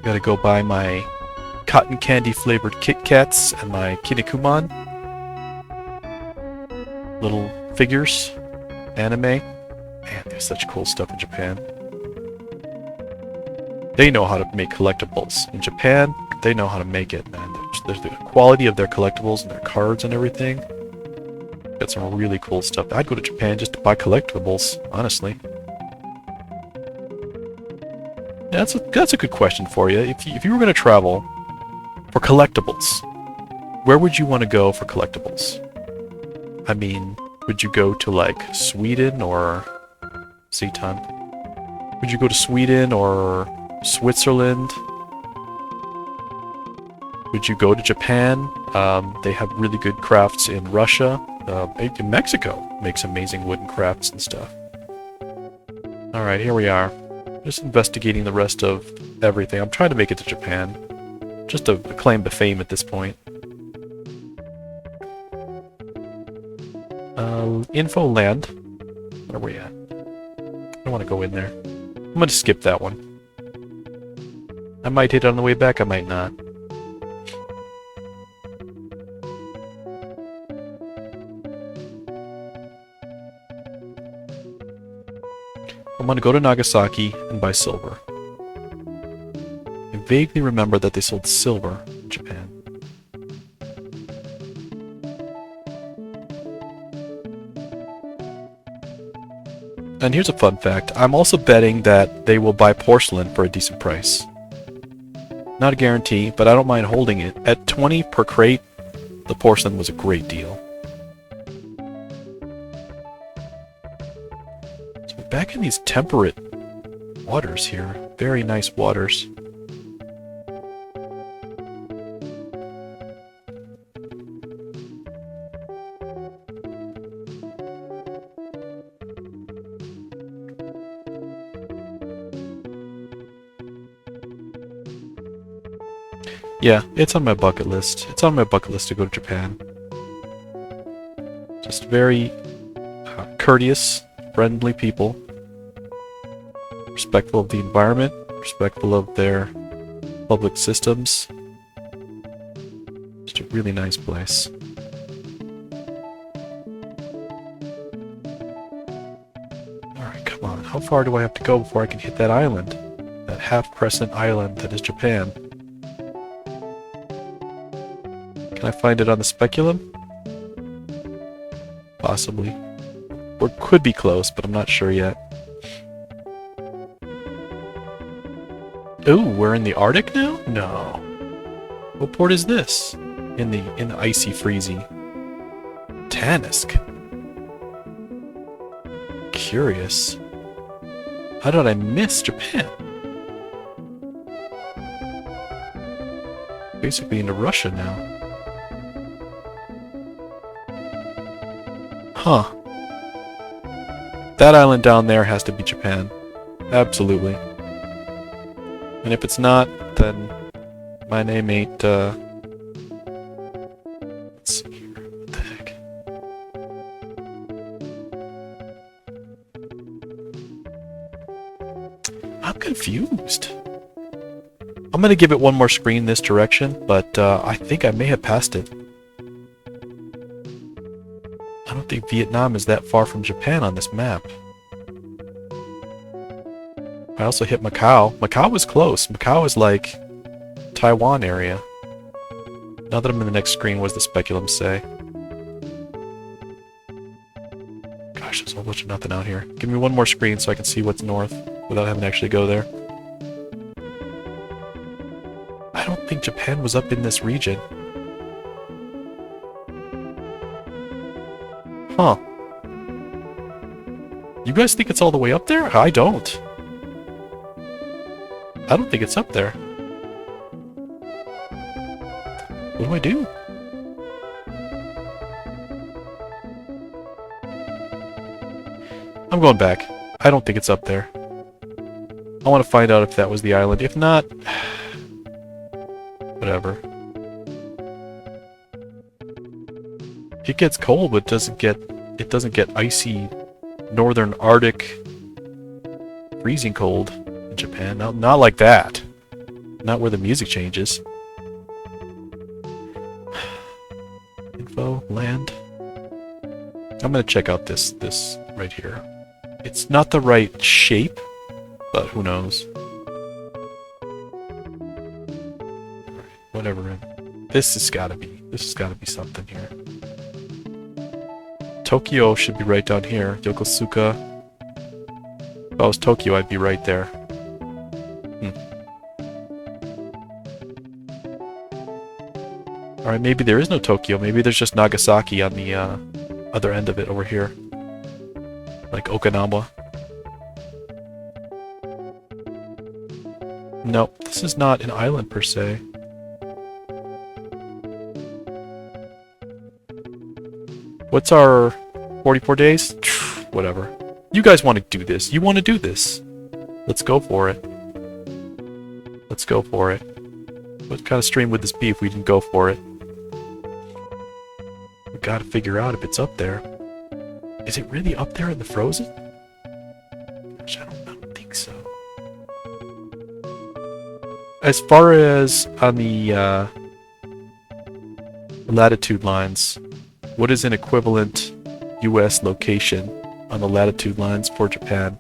Gotta go buy my cotton candy flavored Kit Kats and my Kinnikuman. Little figures. Anime. Man, there's such cool stuff in Japan. They know how to make collectibles. In Japan, they know how to make it, man. There's the quality of their collectibles and their cards and everything. Got some really cool stuff. I'd go to Japan just to buy collectibles, honestly. Yeah, that's a good question for you. If you were going to travel for collectibles, where would you want to go for collectibles? I mean, would you go to, like, Sweden or... Seaton? Would you go to Sweden or Switzerland? Would you go to Japan? They have really good crafts in Russia. In Mexico makes amazing wooden crafts and stuff. Alright, here we are. Just investigating the rest of everything. I'm trying to make it to Japan. Just to claim the fame at this point. Info land. Where are we at? I don't want to go in there. I'm going to skip that one. I might hit it on the way back, I might not. I'm going to go to Nagasaki and buy silver. I vaguely remember that they sold silver in Japan. And here's a fun fact. I'm also betting that they will buy porcelain for a decent price. Not a guarantee, but I don't mind holding it. At 20 per crate, the porcelain was a great deal. So we're back in these temperate waters here. Very nice waters. Yeah, it's on my bucket list. It's on my bucket list to go to Japan. Just very courteous, friendly people. Respectful of the environment. respectful of their public systems. Just a really nice place. Alright, come on. How far do I have to go before I can hit that island? That half-crescent island that is Japan. Can I find it on the speculum? Possibly. Or could be close, but I'm not sure yet. Ooh, we're in the Arctic now? No. What port is this? In the icy freezy. Tannisk. Curious. How did I miss Japan? Basically into Russia now. Huh. That island down there has to be Japan. Absolutely. And if it's not, then my name ain't, let's see here. What the heck? I'm confused. I'm gonna give it one more screen this direction, but I think I may have passed it. I don't think Vietnam is that far from Japan on this map. I also hit Macau. Macau was close. Macau is like Taiwan area. Now that I'm in the next screen, what does the speculum say? Gosh, there's a whole bunch of nothing out here. Give me one more screen so I can see what's north without having to actually go there. I don't think Japan was up in this region. Huh. You guys think it's all the way up there? I don't. I don't think it's up there. What do I do? I'm going back. I don't think it's up there. I want to find out if that was the island. If not... whatever. It gets cold, but it doesn't get icy northern Arctic freezing cold in Japan. Not like that. Not where the music changes. Info, land. I'm gonna check out this right here. It's not the right shape, but who knows. Alright, whatever. This has gotta be something here. Tokyo should be right down here. Yokosuka. If I was Tokyo, I'd be right there. Alright, maybe there is no Tokyo. Maybe there's just Nagasaki on the other end of it over here. Like Okinawa. Nope, this is not an island per se. What's our 44 days? Whatever. You guys want to do this. You want to do this. Let's go for it. Let's go for it. What kind of stream would this be if we didn't go for it? We gotta figure out if it's up there. Is it really up there in the frozen? Gosh, I don't think so. As far as on the latitude lines, what is an equivalent US location on the latitude lines for Japan?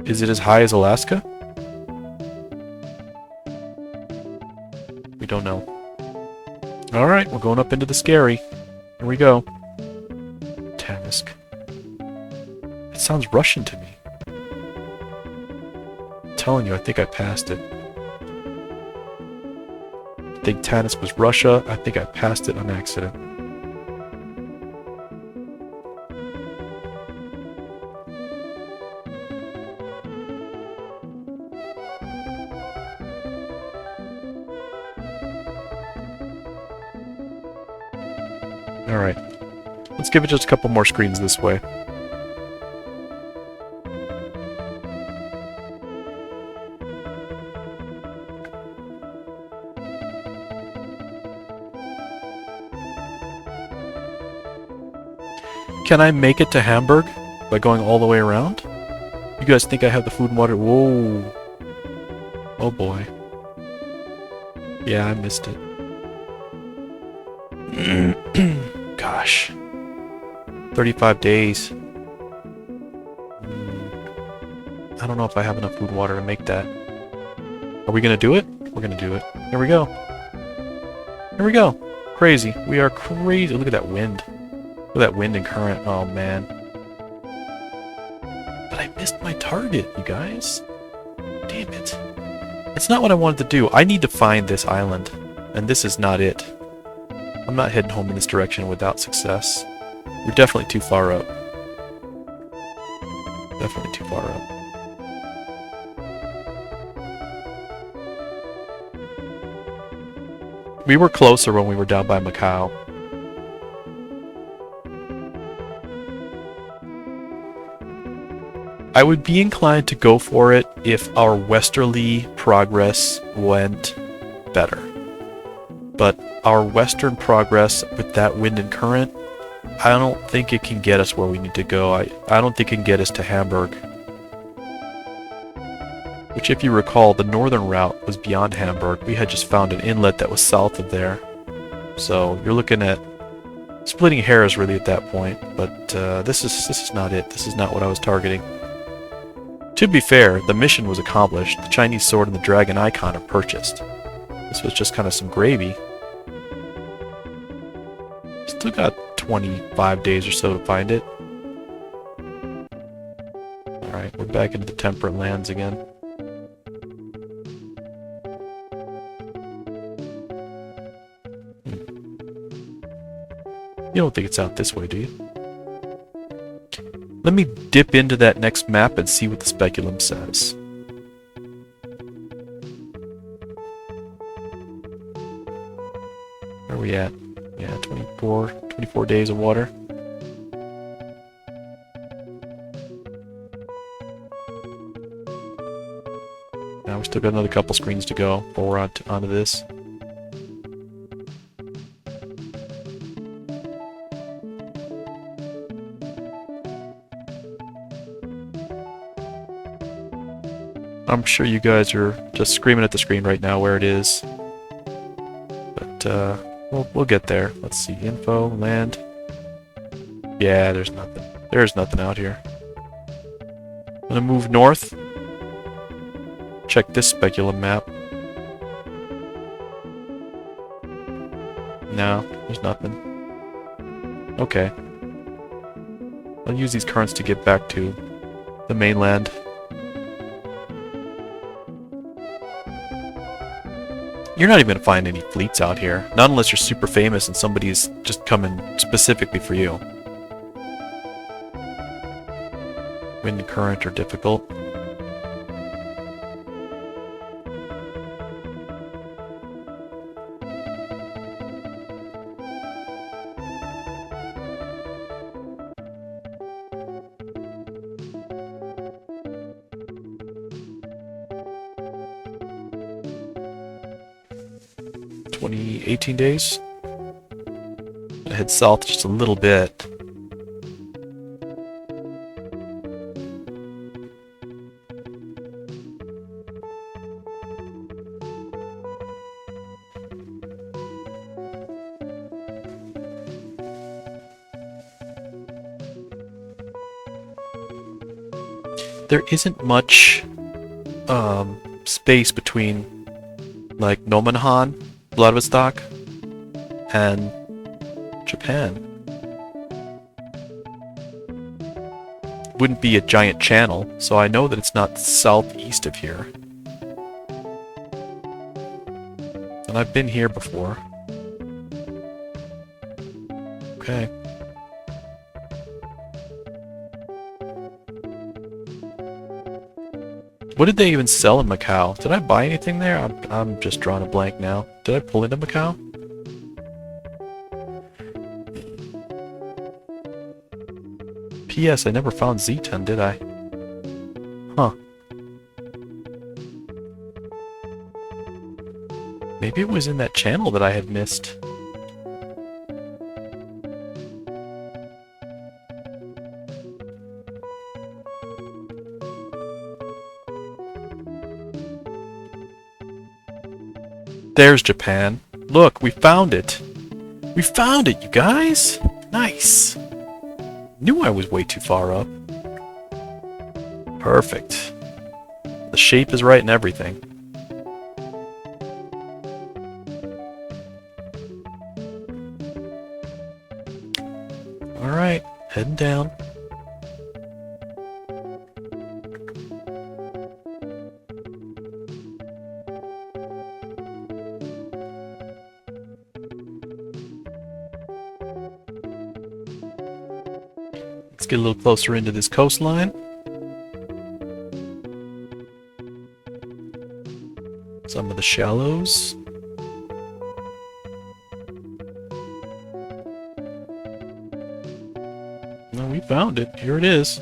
Is it as high as Alaska? We don't know. Alright, we're going up into the scary. Here we go. Tannisk. It sounds Russian to me. I'm telling you, I think I passed it. I think Tannisk was Russia. I think I passed it on accident. Alright. Let's give it just a couple more screens this way. Can I make it to Hamburg by going all the way around? You guys think I have the food and water? Whoa. Oh boy. Yeah, I missed it. Gosh. 35 days. I don't know if I have enough food and water to make that. Are we gonna do it? We're gonna do it. Here we go. Here we go. Crazy. We are crazy. Look at that wind. Look at that wind and current. Oh, man. But I missed my target, you guys. Damn it. It's not what I wanted to do. I need to find this island. And this is not it. I'm not heading home in this direction without success. We're definitely too far up. Definitely too far up. We were closer when we were down by Macau. I would be inclined to go for it if our westerly progress went better. But our western progress with that wind and current, I don't think it can get us where we need to go. I don't think it can get us to Hamburg. Which, if you recall, the northern route was beyond Hamburg. We had just found an inlet that was south of there. So you're looking at splitting hairs really at that point. But this is not it. This is not what I was targeting. To be fair, the mission was accomplished. The Chinese sword and the dragon icon are purchased. This was just kind of some gravy. Still got 25 days or so to find it. Alright, we're back into the temperate lands again. You don't think it's out this way, do you? Let me dip into that next map and see what the speculum says. Where are we at? Yeah, 24 days of water. Now we still got another couple screens to go before we're onto this. I'm sure you guys are just screaming at the screen right now where it is. But we'll get there. Let's see. Info, land. Yeah, there's nothing. There's nothing out here. I'm gonna move north. Check this speculum map. No, there's nothing. Okay. I'll use these currents to get back to the mainland. You're not even going to find any fleets out here. Not unless you're super famous and somebody's just coming specifically for you. Wind and current are difficult. Twenty 18 days. I head south just a little bit. There isn't much space between like Nomonhan, Vladivostok, and Japan. Wouldn't be a giant channel, so I know that it's not southeast of here. And I've been here before. Okay. What did they even sell in Macau? Did I buy anything there? I'm just drawing a blank now. Did I pull into Macau? P.S. I never found Z10, did I? Huh. Maybe it was in that channel that I had missed. There's Japan. Look, we found it. We found it, you guys! Nice! Knew I was way too far up. Perfect. The shape is right and everything. Alright, heading down. Let's get a little closer into this coastline. Some of the shallows. No, we found it. Here it is.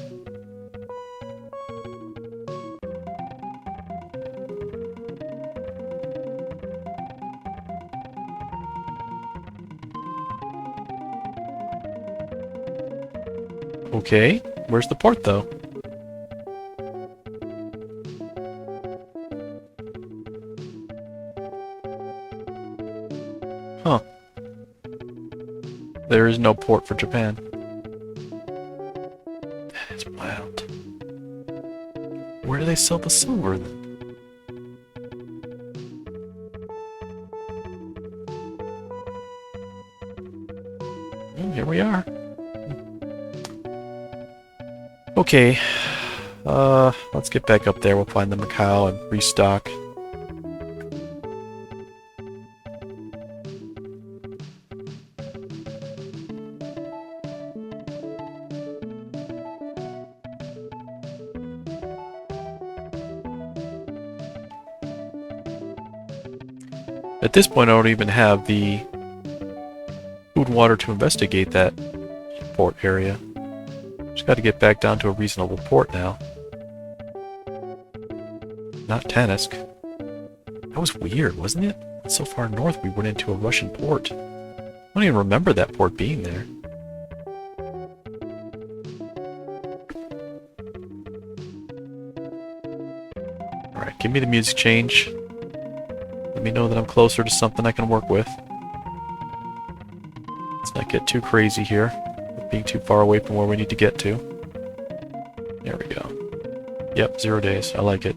Okay, where's the port though? Huh. There is no port for Japan. That's wild. Where do they sell the silver then? Here we are. Okay, let's get back up there. We'll find the Macau and restock. At this point, I don't even have the food and water to investigate that port area. Just got to get back down to a reasonable port now. Not Tannisk. That was weird, wasn't it? So far north we went into a Russian port. I don't even remember that port being there. Alright, give me the music change. Let me know that I'm closer to something I can work with. Let's not get too crazy here. Being too far away from where we need to get to. There we go. Yep, 0 days. I like it.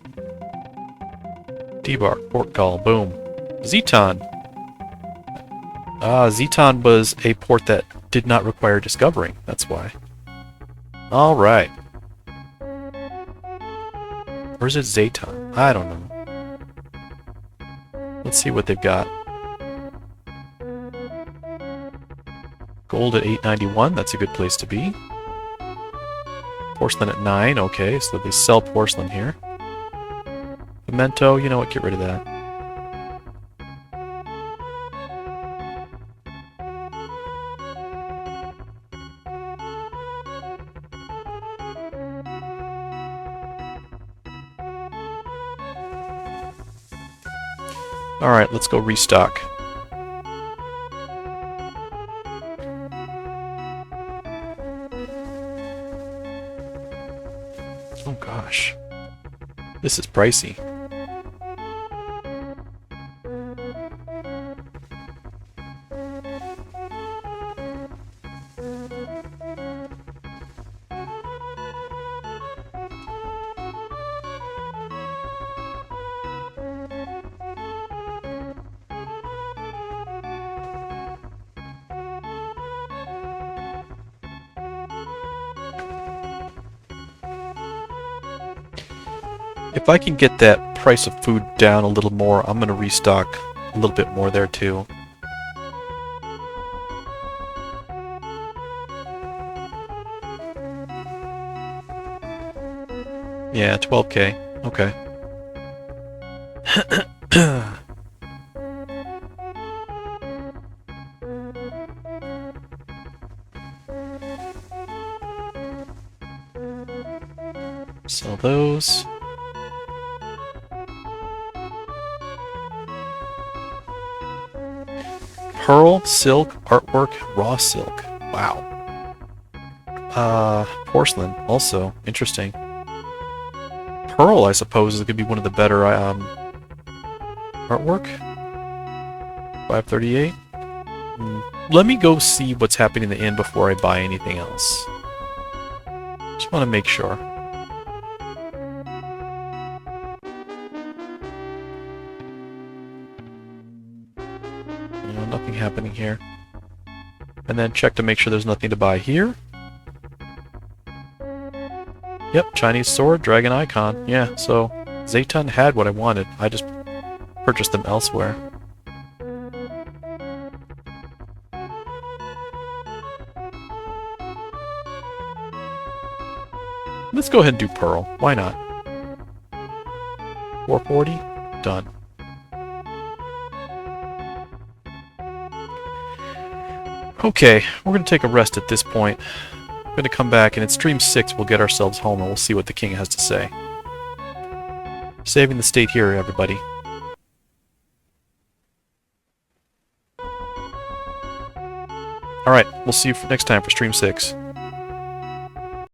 Debark, port call, boom. Zeton! Ah, Zeton was a port that did not require discovering. That's why. Alright. Or is it Zeton? I don't know. Let's see what they've got. Gold at 891, that's a good place to be. Porcelain at 9, okay, so they sell porcelain here. Pimento, you know what, get rid of that. Alright, let's go restock. Oh gosh. This is pricey. If I can get that price of food down a little more, I'm going to restock a little bit more there too. Yeah, 12K. Okay. Sell those. Pearl, silk, artwork, raw silk. Wow. Porcelain, also. Interesting. Pearl, I suppose, is going to be one of the better, artwork? 538. Let me go see what's happening in the inn before I buy anything else. Just want to make sure. Nothing happening here. And then check to make sure there's nothing to buy here. Yep, Chinese sword, dragon icon. Yeah, so Zaytun had what I wanted. I just purchased them elsewhere. Let's go ahead and do Pearl. Why not? 440? Done. Okay, we're going to take a rest at this point. We're going to come back, and in Stream 6 we'll get ourselves home and we'll see what the king has to say. Saving the state here, everybody. Alright, we'll see you next time for Stream 6.